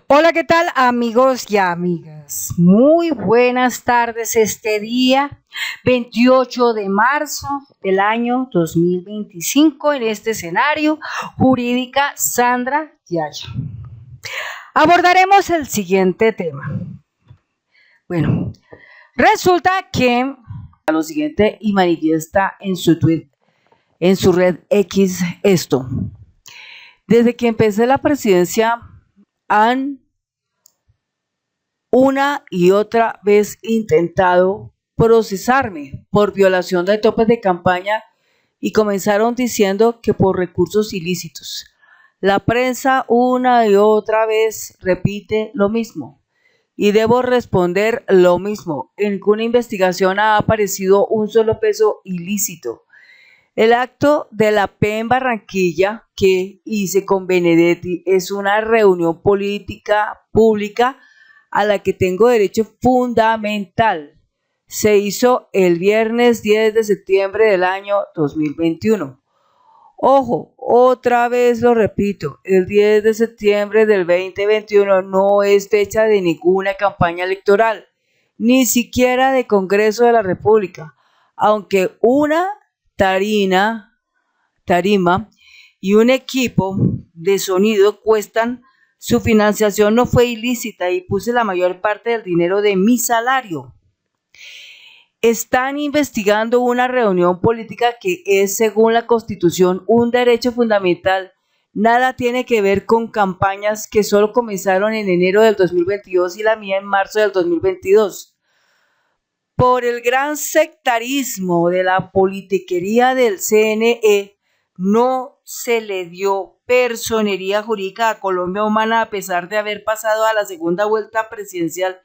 Hola, ¿qué tal amigos y amigas? Muy buenas tardes este día, 28 de marzo del año 2025, en este escenario Jurídica Sandra Yaya. Abordaremos el siguiente tema. Bueno, resulta que a lo siguiente y manifiesta en su tweet, en su red X esto. Desde que empecé la presidencia han una y otra vez intentado procesarme por violación de topes de campaña y comenzaron diciendo que por recursos ilícitos. La prensa una y otra vez repite lo mismo y debo responder lo mismo. En ninguna investigación ha aparecido un solo peso ilícito. El acto de la P en Barranquilla que hice con Benedetti es una reunión política pública a la que tengo derecho fundamental. Se hizo el viernes 10 de septiembre del año 2021. Ojo, otra vez lo repito, el 10 de septiembre del 2021 no es fecha de ninguna campaña electoral, ni siquiera de Congreso de la República, aunque una tarima y un equipo de sonido cuestan. Su financiación no fue ilícita y puse la mayor parte del dinero de mi salario. Están investigando una reunión política que es, según la Constitución, un derecho fundamental. Nada tiene que ver con campañas que solo comenzaron en enero del 2022 y la mía en marzo del 2022. Por el gran sectarismo de la politiquería del CNE, no se le dio personería jurídica a Colombia Humana a pesar de haber pasado a la segunda vuelta presidencial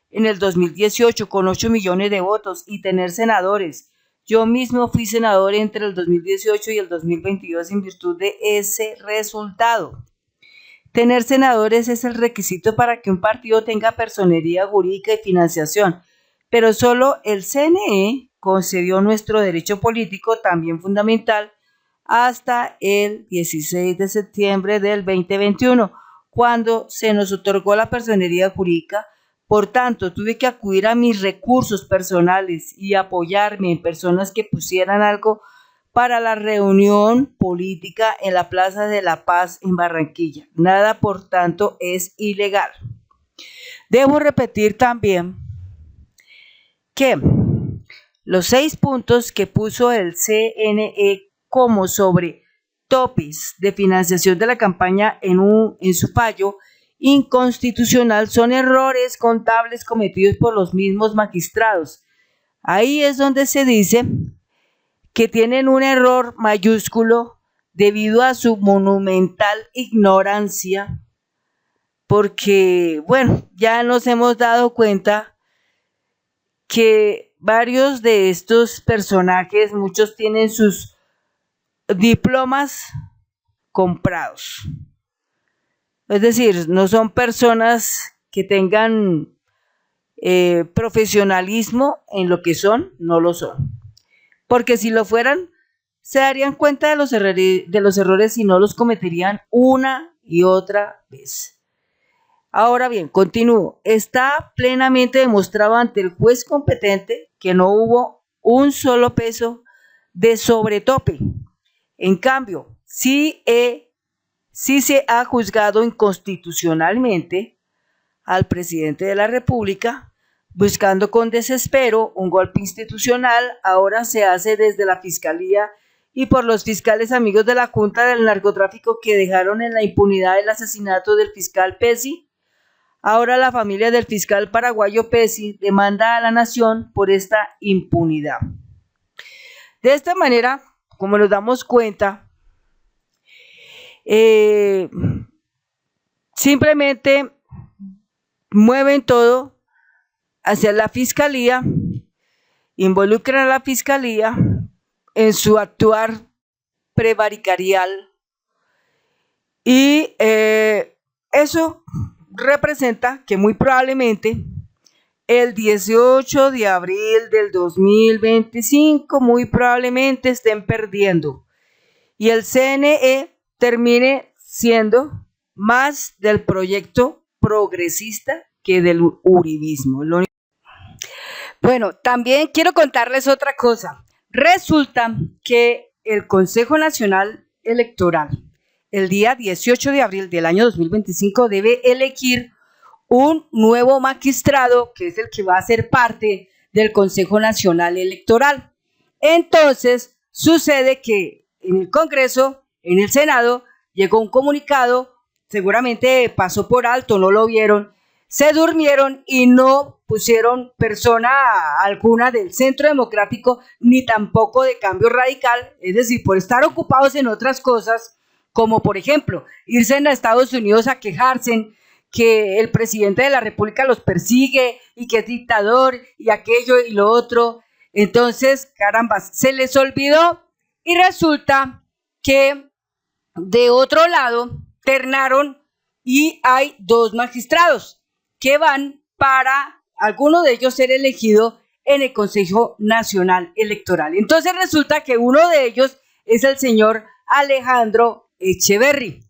en el 2018 con 8 millones de votos y tener senadores. Yo mismo fui senador entre el 2018 y el 2022 en virtud de ese resultado. Tener senadores es el requisito para que un partido tenga personería jurídica y financiación, pero solo el CNE concedió nuestro derecho político, también fundamental, hasta el 16 de septiembre del 2021, cuando se nos otorgó la personería jurídica. Por tanto, tuve que acudir a mis recursos personales y apoyarme en personas que pusieran algo para la reunión política en la Plaza de la Paz en Barranquilla. Nada, por tanto, es ilegal. Debo repetir también que los 6 puntos que puso el CNE como sobre topes de financiación de la campaña en su fallo inconstitucional son errores contables cometidos por los mismos magistrados. Ahí es donde se dice que tienen un error mayúsculo debido a su monumental ignorancia, porque, bueno, ya nos hemos dado cuenta que varios de estos personajes, muchos tienen sus diplomas comprados. Es decir, no son personas que tengan profesionalismo en lo que son, no lo son. Porque si lo fueran, se darían cuenta de los errores y no los cometerían una y otra vez. Ahora bien, continúo. Está plenamente demostrado ante el juez competente que no hubo un solo peso de sobretope. En cambio, sí se ha juzgado inconstitucionalmente al presidente de la República, buscando con desespero un golpe institucional. Ahora se hace desde la Fiscalía y por los fiscales amigos de la Junta del Narcotráfico que dejaron en la impunidad el asesinato del fiscal Pesci. Ahora la familia del fiscal paraguayo Pesci demanda a la nación por esta impunidad. De esta manera, como nos damos cuenta, simplemente mueven todo hacia la fiscalía, involucran a la fiscalía en su actuar prevaricarial y eso representa que muy probablemente el 18 de abril del 2025 muy probablemente estén perdiendo y el CNE termine siendo más del proyecto progresista que del uribismo. Bueno, también quiero contarles otra cosa. Resulta que el Consejo Nacional Electoral, el día 18 de abril del año 2025, debe elegir un nuevo magistrado, que es el que va a ser parte del Consejo Nacional Electoral. Entonces, sucede que en el Congreso, en el Senado, llegó un comunicado, seguramente pasó por alto, no lo vieron, se durmieron y no pusieron persona alguna del Centro Democrático ni tampoco de Cambio Radical, es decir, por estar ocupados en otras cosas, como por ejemplo, irse a Estados Unidos a quejarse que el presidente de la República los persigue y que es dictador y aquello y lo otro. Entonces, caramba, se les olvidó y resulta que de otro lado ternaron y hay 2 magistrados que van para alguno de ellos ser elegido en el Consejo Nacional Electoral. Entonces resulta que uno de ellos es el señor Alejandro Echeverri.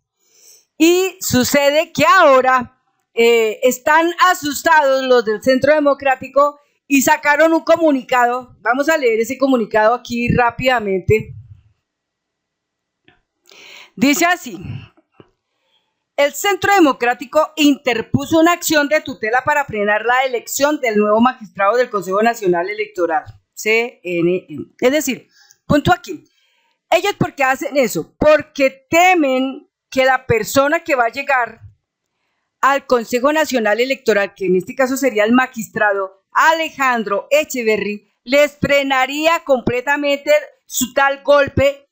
Y sucede que ahora están asustados los del Centro Democrático y sacaron un comunicado. Vamos a leer ese comunicado aquí rápidamente. Dice así: el Centro Democrático interpuso una acción de tutela para frenar la elección del nuevo magistrado del Consejo Nacional Electoral, CNE. Es decir, punto aquí. Ellos, ¿por qué hacen eso? Porque temen que la persona que va a llegar al Consejo Nacional Electoral, que en este caso sería el magistrado Alejandro Echeverri, les frenaría completamente su tal golpe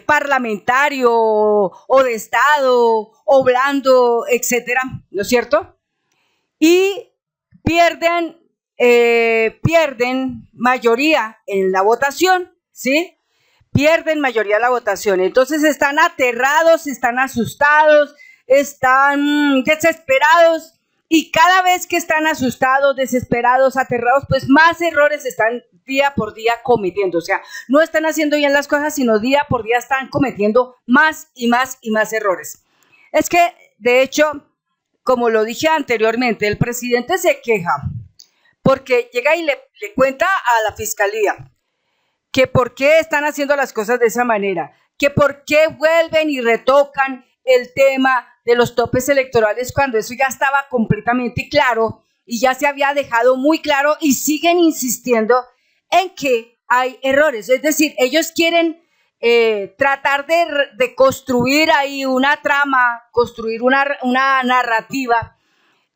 parlamentario o de Estado o blando, etcétera, ¿no es cierto? Y pierden mayoría en la votación, ¿sí? Pierden mayoría en la votación. Entonces están aterrados, están asustados, están desesperados. Y cada vez que están asustados, desesperados, aterrados, pues más errores están día por día cometiendo. O sea, no están haciendo bien las cosas, sino día por día están cometiendo más y más y más errores. Es que, de hecho, como lo dije anteriormente, el presidente se queja porque llega y le cuenta a la fiscalía que por qué están haciendo las cosas de esa manera, que por qué vuelven y retocan el tema de los topes electorales cuando eso ya estaba completamente claro y ya se había dejado muy claro y siguen insistiendo en que hay errores. Es decir, ellos quieren tratar de construir ahí una trama, construir una narrativa,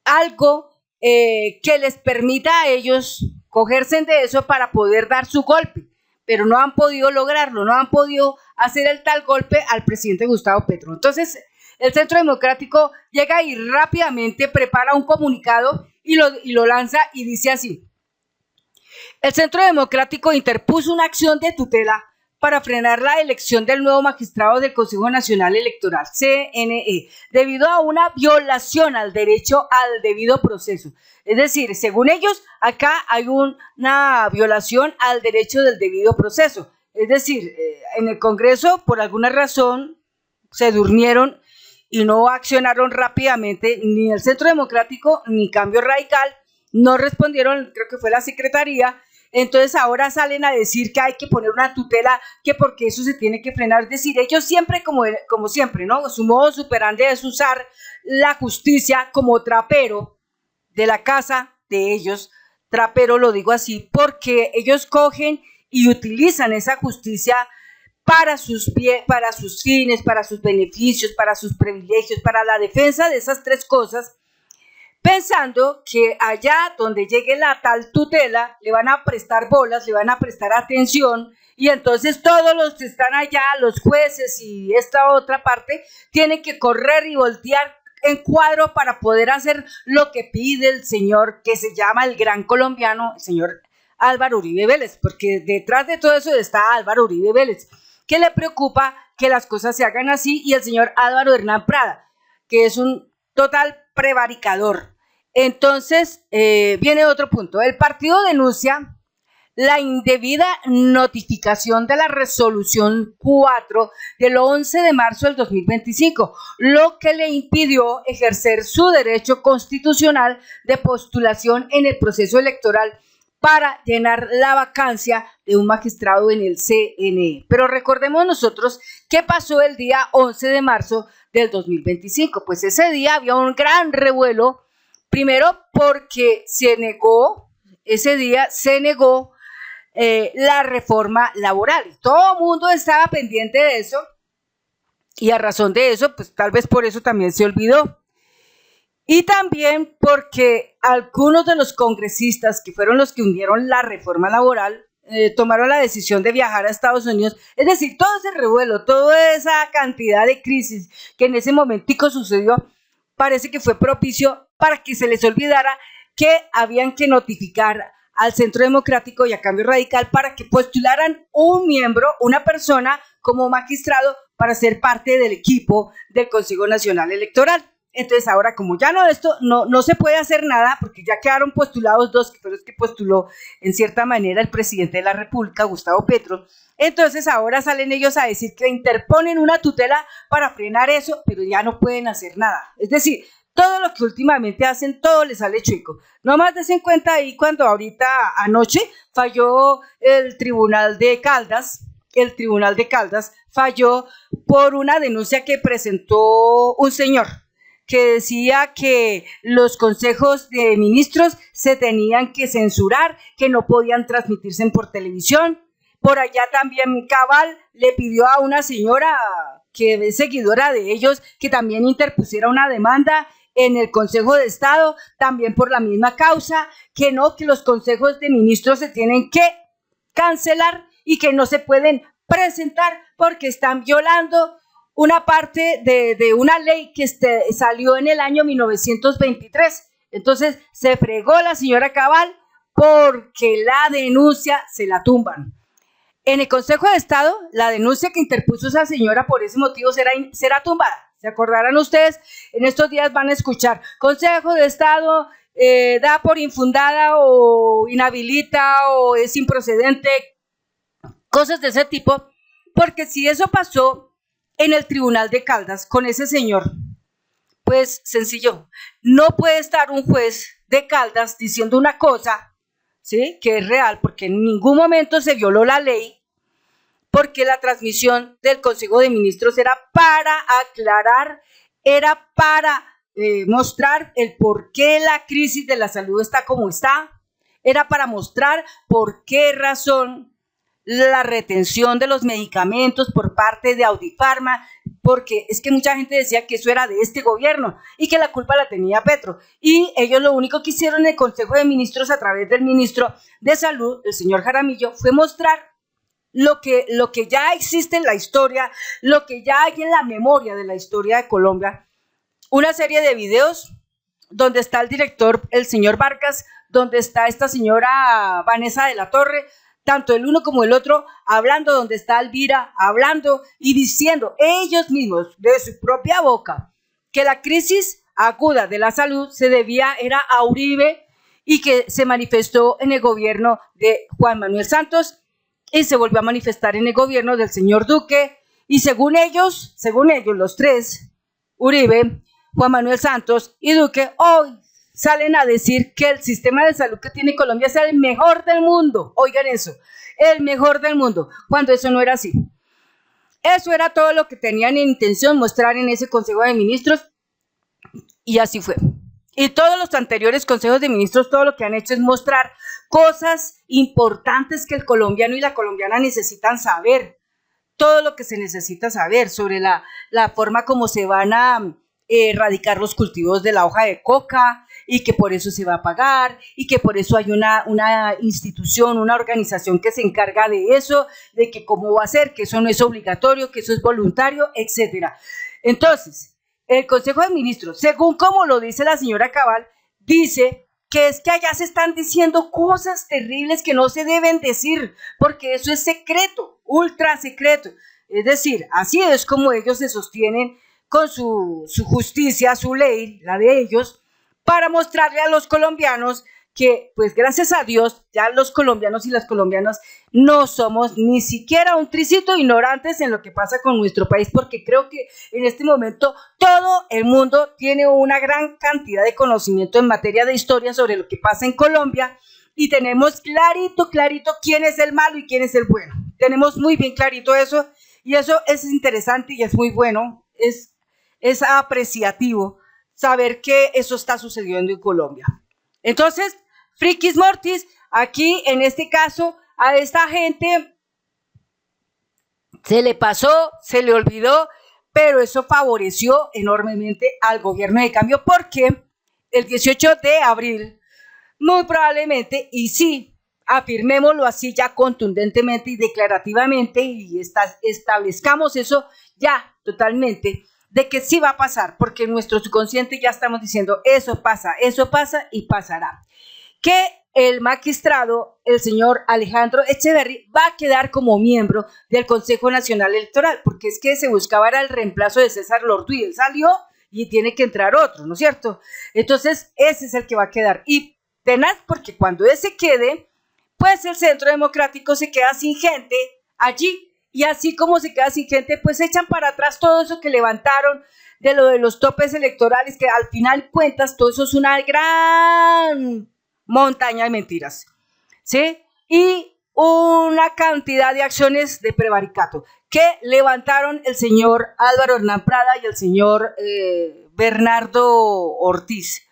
algo que les permita a ellos cogerse de eso para poder dar su golpe, pero no han podido lograrlo, no han podido hacer el tal golpe al presidente Gustavo Petro. Entonces, el Centro Democrático llega y rápidamente prepara un comunicado y lo lanza y dice así: el Centro Democrático interpuso una acción de tutela para frenar la elección del nuevo magistrado del Consejo Nacional Electoral, CNE, debido a una violación al derecho al debido proceso. Es decir, según ellos, acá hay una violación al derecho del debido proceso. Es decir, en el Congreso, por alguna razón, se durmieron y no accionaron rápidamente, ni el Centro Democrático ni Cambio Radical, no respondieron, creo que fue la Secretaría. Entonces ahora salen a decir que hay que poner una tutela, que porque eso se tiene que frenar. Es decir, ellos siempre, como siempre, ¿no? Su modo superandi es usar la justicia como trapero de la casa de ellos. Trapero lo digo así porque ellos cogen y utilizan esa justicia para sus fines, para sus beneficios, para sus privilegios, para la defensa de esas 3 cosas, pensando que allá donde llegue la tal tutela le van a prestar bolas, le van a prestar atención, y entonces todos los que están allá, los jueces y esta otra parte, tienen que correr y voltear en cuadro para poder hacer lo que pide el señor que se llama el gran colombiano, el señor Álvaro Uribe Vélez, porque detrás de todo eso está Álvaro Uribe Vélez, que le preocupa que las cosas se hagan así, y el señor Álvaro Hernán Prada, que es un total prevaricador. Entonces, viene otro punto. El partido denuncia la indebida notificación de la resolución 4 del 11 de marzo del 2025, lo que le impidió ejercer su derecho constitucional de postulación en el proceso electoral para llenar la vacancia de un magistrado en el CNE. Pero recordemos nosotros qué pasó el día 11 de marzo del 2025. Pues ese día había un gran revuelo, primero porque ese día se negó la reforma laboral. Todo el mundo estaba pendiente de eso y a razón de eso, pues tal vez por eso también se olvidó. Y también porque algunos de los congresistas que fueron los que hundieron la reforma laboral tomaron la decisión de viajar a Estados Unidos. Es decir, todo ese revuelo, toda esa cantidad de crisis que en ese momentico sucedió, parece que fue propicio para que se les olvidara que habían que notificar al Centro Democrático y a Cambio Radical para que postularan un miembro, una persona como magistrado para ser parte del equipo del Consejo Nacional Electoral. Entonces ahora, como ya no se puede hacer nada, porque ya quedaron postulados dos, que fueron los que postuló en cierta manera el presidente de la República, Gustavo Petro, entonces ahora salen ellos a decir que interponen una tutela para frenar eso, pero ya no pueden hacer nada. Es decir, todo lo que últimamente hacen, todo les sale chueco. Nomás des en cuenta ahí cuando ahorita anoche falló el Tribunal de Caldas falló por una denuncia que presentó un señor que decía que los consejos de ministros se tenían que censurar, que no podían transmitirse por televisión. Por allá también Cabal le pidió a una señora que es seguidora de ellos que también interpusiera una demanda en el Consejo de Estado, también por la misma causa, que los consejos de ministros se tienen que cancelar y que no se pueden presentar porque están violando una parte de una ley que salió en el año 1923. Entonces se fregó la señora Cabal porque la denuncia se la tumban. En el Consejo de Estado, la denuncia que interpuso esa señora por ese motivo será tumbada. ¿Se acordarán ustedes? En estos días van a escuchar, Consejo de Estado da por infundada o inhabilita o es improcedente, cosas de ese tipo, porque si eso pasó en el Tribunal de Caldas con ese señor, pues sencillo, no puede estar un juez de Caldas diciendo una cosa, ¿sí?, que es real, porque en ningún momento se violó la ley, porque la transmisión del Consejo de Ministros era para aclarar, era para mostrar el por qué la crisis de la salud está como está, era para mostrar por qué razón la retención de los medicamentos por parte de Audifarma, porque es que mucha gente decía que eso era de este gobierno y que la culpa la tenía Petro, y ellos lo único que hicieron en el Consejo de Ministros a través del ministro de Salud, el señor Jaramillo, fue mostrar lo que ya existe en la historia, lo que ya hay en la memoria de la historia de Colombia, una serie de videos donde está el director, el señor Vargas, donde está esta señora Vanessa de la Torre, tanto el uno como el otro hablando, donde está Elvira hablando y diciendo ellos mismos de su propia boca que la crisis aguda de la salud se debía era a Uribe y que se manifestó en el gobierno de Juan Manuel Santos y se volvió a manifestar en el gobierno del señor Duque, y según ellos los tres, Uribe, Juan Manuel Santos y Duque, hoy salen a decir que el sistema de salud que tiene Colombia es el mejor del mundo. Oigan eso, el mejor del mundo, cuando eso no era así. Eso era todo lo que tenían en intención mostrar en ese Consejo de Ministros, y así fue. Y todos los anteriores consejos de ministros, todo lo que han hecho es mostrar cosas importantes que el colombiano y la colombiana necesitan saber, todo lo que se necesita saber sobre la forma como se van a erradicar los cultivos de la hoja de coca, y que por eso se va a pagar, y que por eso hay una institución, una organización que se encarga de eso, de que cómo va a ser, que eso no es obligatorio, que eso es voluntario, etcétera. Entonces, el Consejo de Ministros, según como lo dice la señora Cabal, dice que es que allá se están diciendo cosas terribles que no se deben decir, porque eso es secreto, ultra secreto. Es decir, así es como ellos se sostienen con su justicia, su ley, la de ellos, para mostrarle a los colombianos que pues gracias a Dios ya los colombianos y las colombianas no somos ni siquiera un tricito ignorantes en lo que pasa con nuestro país, porque creo que en este momento todo el mundo tiene una gran cantidad de conocimiento en materia de historia sobre lo que pasa en Colombia y tenemos clarito quién es el malo y quién es el bueno. Tenemos muy bien clarito eso y eso es interesante y es muy bueno, es apreciativo saber que eso está sucediendo en Colombia. Entonces, Frikis Mortis, aquí en este caso a esta gente se le pasó, se le olvidó, pero eso favoreció enormemente al gobierno de cambio porque el 18 de abril, muy probablemente, y sí, afirmémoslo así ya contundentemente y declarativamente y establezcamos eso ya totalmente, de que sí va a pasar, porque en nuestro subconsciente ya estamos diciendo eso pasa y pasará. Que el magistrado, el señor Alejandro Echeverri, va a quedar como miembro del Consejo Nacional Electoral, porque es que se buscaba el reemplazo de César Lorduy, él salió y tiene que entrar otro, ¿no es cierto? Entonces, ese es el que va a quedar. Y tenaz, porque cuando ese quede, pues el Centro Democrático se queda sin gente allí, y así como se queda sin gente, pues echan para atrás todo eso que levantaron de lo de los topes electorales, que al final cuentas, todo eso es una gran montaña de mentiras, ¿sí? Y una cantidad de acciones de prevaricato que levantaron el señor Álvaro Hernán Prada y el señor Bernardo Ortiz.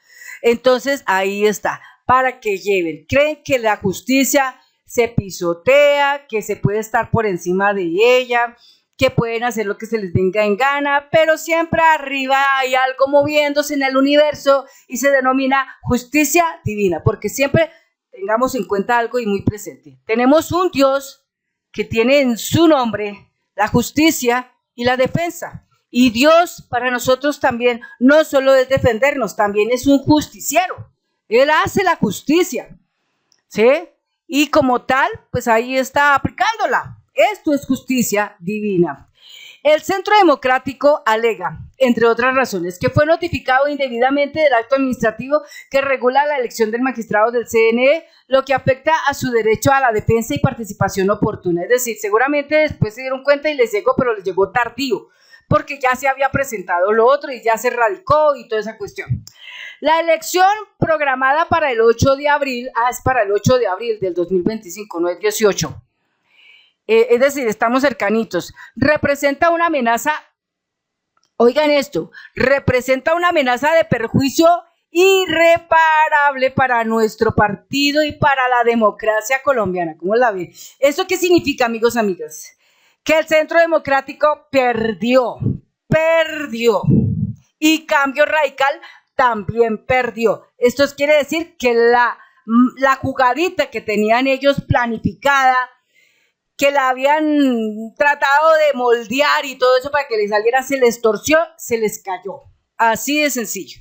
Entonces, ahí está, para que lleven. Creen que la justicia se pisotea, que se puede estar por encima de ella, que pueden hacer lo que se les venga en gana, pero siempre arriba hay algo moviéndose en el universo y se denomina justicia divina, porque siempre tengamos en cuenta algo y muy presente. Tenemos un Dios que tiene en su nombre la justicia y la defensa. Y Dios para nosotros también no solo es defendernos, también es un justiciero. Él hace la justicia, ¿sí? Y como tal, pues ahí está aplicándola. Esto es justicia divina. El Centro Democrático alega, entre otras razones, que fue notificado indebidamente del acto administrativo que regula la elección del magistrado del CNE, lo que afecta a su derecho a la defensa y participación oportuna. Es decir, seguramente después se dieron cuenta y les llegó, pero les llegó tardío, porque ya se había presentado lo otro y ya se radicó y toda esa cuestión. La elección programada para el 8 de abril, es para el 8 de abril del 2025, no es 18. Es decir, estamos cercanitos. Representa una amenaza, oigan esto, representa una amenaza de perjuicio irreparable para nuestro partido y para la democracia colombiana. ¿Cómo la ven? ¿Eso qué significa, amigos, amigas? Que el Centro Democrático perdió. Y Cambio Radical también perdió. Esto quiere decir que la jugadita que tenían ellos planificada, que la habían tratado de moldear y todo eso para que les saliera, se les torció, se les cayó. Así de sencillo.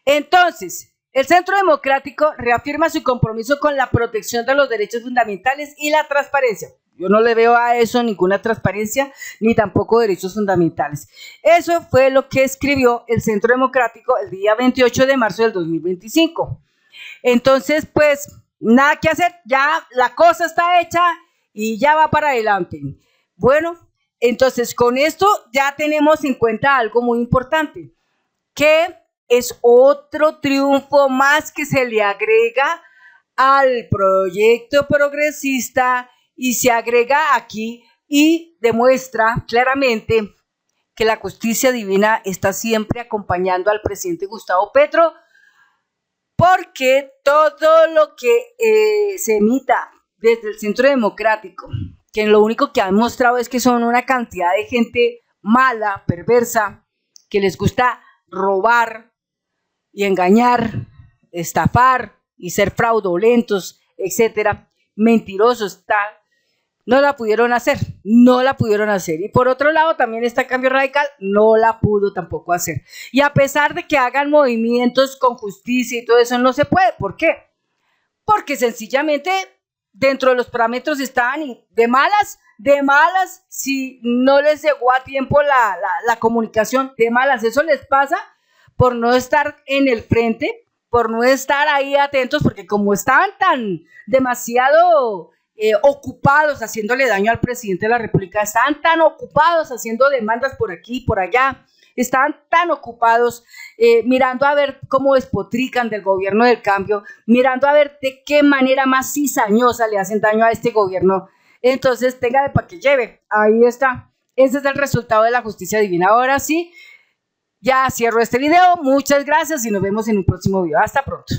Entonces, el Centro Democrático reafirma su compromiso con la protección de los derechos fundamentales y la transparencia. Yo no le veo a eso ninguna transparencia, ni tampoco derechos fundamentales. Eso fue lo que escribió el Centro Democrático el día 28 de marzo del 2025. Entonces, pues, nada que hacer, ya la cosa está hecha y ya va para adelante. Bueno, entonces con esto ya tenemos en cuenta algo muy importante, que es otro triunfo más que se le agrega al proyecto progresista y se agrega aquí y demuestra claramente que la justicia divina está siempre acompañando al presidente Gustavo Petro, porque todo lo que se emita desde el Centro Democrático, que lo único que han mostrado es que son una cantidad de gente mala, perversa, que les gusta robar y engañar, estafar y ser fraudulentos, etcétera, mentirosos, tal, no la pudieron hacer. Y por otro lado también está Cambio Radical, no la pudo tampoco hacer. Y a pesar de que hagan movimientos con justicia y todo eso, no se puede. ¿Por qué? Porque sencillamente dentro de los parámetros estaban y de malas, si no les llegó a tiempo la comunicación, de malas, eso les pasa por no estar en el frente, por no estar ahí atentos, porque como estaban tan demasiado ocupados haciéndole daño al presidente de la República, estaban tan ocupados haciendo demandas por aquí y por allá, estaban tan ocupados mirando a ver cómo despotrican del gobierno del cambio, mirando a ver de qué manera más cizañosa le hacen daño a este gobierno. Entonces, tenga de pa' que lleve. Ahí está. Ese es el resultado de la justicia divina. Ahora sí, ya cierro este video. Muchas gracias y nos vemos en un próximo video. Hasta pronto.